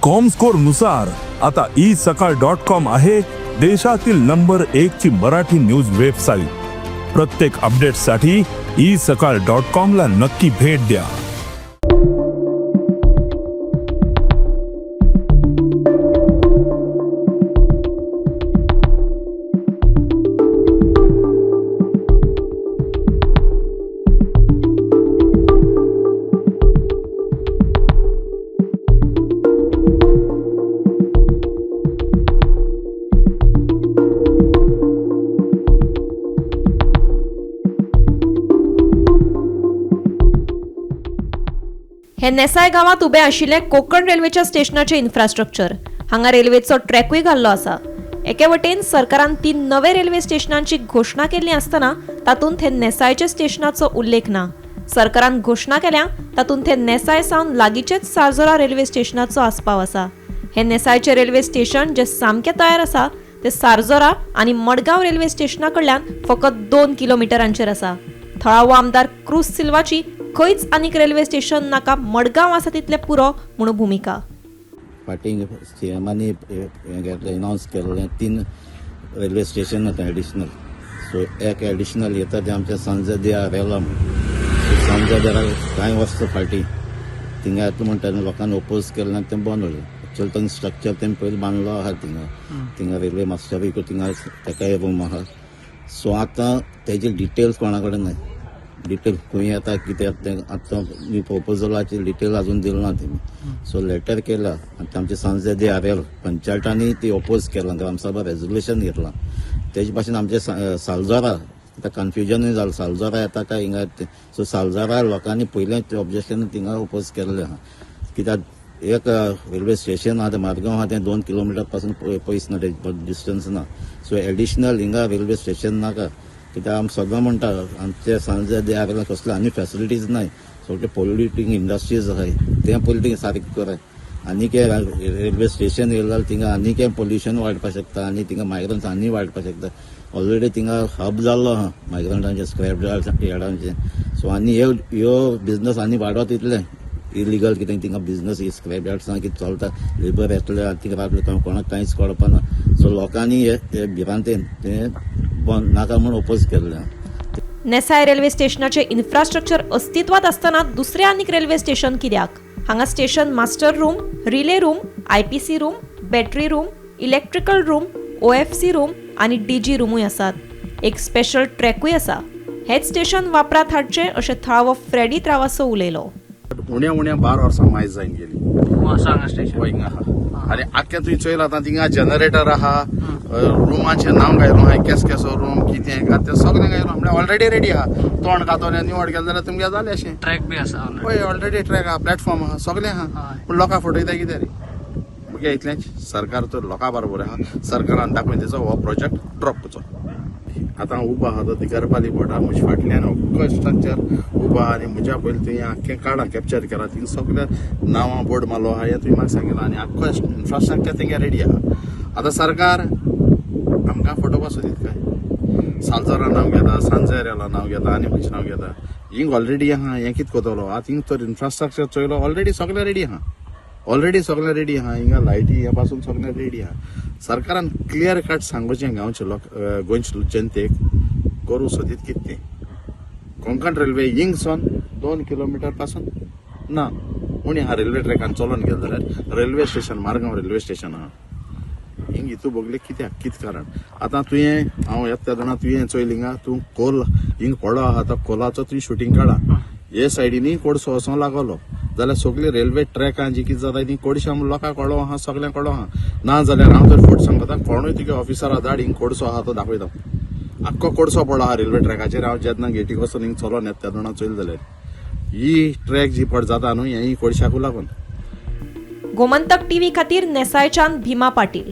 Comscore नुसार आता isakal.com आहे देशातील नंबर 1 ची मराठी न्यूज वेबसाईट। प्रत्येक अपडेटसाठी isakal.com ला नक्की भेट द्या। हे नेसाय गावात उबे आशिल्ले कोकण रेल्वेच्या स्टेशनाचे इन्फ्रास्ट्रक्चर। हांगा रेल्वेचो ट्रॅकूय घाल्लो आसा। एके वटेन सरकारान 3 नवे रेल्वे स्टेशनांची घोषणा केल्ली आसतना तातूंत हे नेसायच्या स्टेशनाचो उल्लेख ना। सरकारान घोषणा केल्या तातूंत हे नेसाय सावन लागींचेच सारजोरा रेल्वे स्टेशनाचो आस्पाव आसा। हे नेसायचे रेल्वे स्टेशन जे सामके तयार आसा ते सारजोरा आनी मडगांव रेल्वे स्टेशना कडल्यान फकत 2 किलोमिटरांचेर आसा। थळावो आमदार क्रूज सिल्वाची खंयच आनीक रेल्वे स्टेशन नाका, मडगांव आसा तितले पुरो म्हणून भूमिका। फाटीं सीएमानी अनाउन्स केल्लें 3 रेल्वे स्टेशन येता एडिशनल। सो एक एडिशनल येता तें आमच्या सांजे देआ रेलम। सांजे देरा कांय वर्सां फाटीं थिंगा येता म्हणटा लोकांनी ओपोज केलें आनी तें बंद उरलें। एक्चुअली तें स्ट्रक्चर तें पयलीं बांदलो आहा थिंगा रेल्वे मास्टरूय थिंगा तेकाय रूम आहा। सो आतां तेजे डिटेल्स कोणा कडेन नाय। डिटेल खंय येता कितें आतां प्रपोजलाची डिटेल अजून दिल ना तेमी। सो लेटर केला आतां आमचे सांजे दे आर एल पंचायतांनी ती ओपोज केला, ग्रामसभा रेजोल्युशन घेतला। तेजे भाशेन आमचे सालजोरा आतां कन्फ्युजनूय जालें, सालजोरा येता काय हिंगा। सो सालजोरा लोकांनी पयलें ऑब्जेक्शन थिंगा ओपोज केल्लें आहा। कित्याक एक रेल्वे स्टेशन आहा तें मारगांव आहा तें 2 किलोमिटर पासून पयस ना, डिस्टन्स ना। सो एडिशनल हिंगा रेल्वे स्टेशन नाका। कित्याक आमी सदां म्हणटा आमचे सांजे दे आर एल कसले आनी फॅसिलिटीज नाय। सगळे पोल्युटींग इंडस्ट्रीज आहाय तें पयलीं थिंगा सारकें कराय। आनीक रेल्वे स्टेशन येयलें जाल्यार थिंगा आनीक पोल्युशन वाडपाक शकता आनी थिंगा मायग्रंट्स आनी वाडपाक शकता। ऑलरेडी थिंगा हब जाल्लो आहा मायग्रंटांचे, स्क्रॅप यार्डांचे। सो आनी ह्यो बिजनस आनी वाडत तितलें इलिगल कितें थिंगा बिजनस स्क्रॅप यार्ड्सां कितें चलता, लेबर येतले आनी थिंगा रावतले कोणाक कांयच कळपाना। सो लोकांनी हे भिरांतेन तें बंद नाका म्हूण ओपोज केल्लें। नेसाय रेल्वे स्टेशनाचे इन्फ्रास्ट्रक्चर अस्तित्वात असताना दुसरे आनीक रेल्वे स्टेशन कित्याक? हांगा station master room, relay room, IPC room, battery room, electrical room, OFC room आनी डीजी रूमूय आसात। एक स्पेशल ट्रॅकूय आसा। हेच स्टेशन वापरात हाडचे अशें थळावो फ्रेडी त्रावासो उलयलो। उण्या 12 वर्सां मायज जायन गेली स्टेशन आनी आख्या तुवें चोयलां आतां थिंगा जनरेटर आहा, रुमाचें नांव घायलो आहा, केसो रूम कितें तें सगळें घायलो म्हणल्यार ऑलरेडी रेडी आहा। तोंड कातोलें निवड केलें जाल्यार तुमगे जालें अशें। ट्रॅक बी आसा हय ऑलरेडी ट्रॅक आहा, प्लॅटफॉर्म आहा, सगळें आहा। पूण लोकां फटयता कितें रे? म्हगे इतलेंच सरकार तर लोकां बरोबर आहा। सरकारान दाखोवन दिवचो हो प्रोजेक्ट ड्रॉप करचो। आतां उबो आहा तो तिकारपाली बोर्डा म्हज्या फाटल्यान अख्खो स्ट्रक्चर उबो आहा आनी म्हज्या पयलीं तुवें आख्खें कार्डां कॅप्चर केलां। थिंगा सगळ्या नांवां बोर्ड मारलो आहा हें तुवें म्हाका सांगिलां आनी आख्खो इन्फ्रास्ट्रक्चर थिंगा रेडी आहा। आतां सरकार आमकां फटोवपाक सोदीत काय? सालजोरा नांव घेता, सांजेऱ्याला नांव घेता आनी खंयचें नांव घेता। हिंग ऑलरेडी आहा, हें कितें कोतलो? आतां हिंग तर इन्फ्रास्ट्रक्चर चोयलो ऑलरेडी सगळें रेडी आहा। सगळें रेडी आहा, हिंगा लायटी हे पासून सगळें रेडी आहा। सरकारान क्लियर कट सांगोचें गांवचे गोंयचे जनतेक करूं सोदीत कितें तें। कोंकण रेल्वे हिंगसून 2 किलोमिटर पासून ना उणी हा रेल्वे ट्रॅकान चलोन गेले जाल्यार railway station Margao railway station आहा। हिंग हितू बोगले कित्याक कितें कारण? आतां तुवें हांव येता तेन्ना तुवें चोयलें हिंगा तूं कोल हिंग पडो आहा तो कोलाचो तुवें शुटींग काडा। हे सायडीनी कोडसो वचों लागलो जाल्यार सगळी रेल्वे ट्रॅकां जी कितें जाता ती कोडशा लोकांक कळो आहा, सगळ्यांक कळो आहा। ना जाल्यार हांव तर फुट सांगता कोणूय तुगे ऑफिसरा धाड हिंग कोडसो आहा तो दाखयता। आख्खो कोडसो पडो आहा रेल्वे ट्रॅकाचेर। हांव जेन्ना गेटीक वचून हिंग चलोन येता तेन्ना चोयलें जाल्यार ही ट्रॅक जी पड जाता न्हू ही कोडशाकू लागून। गोमंतक टीव्ही खातीर नेसायच्यान भीमा पाटील।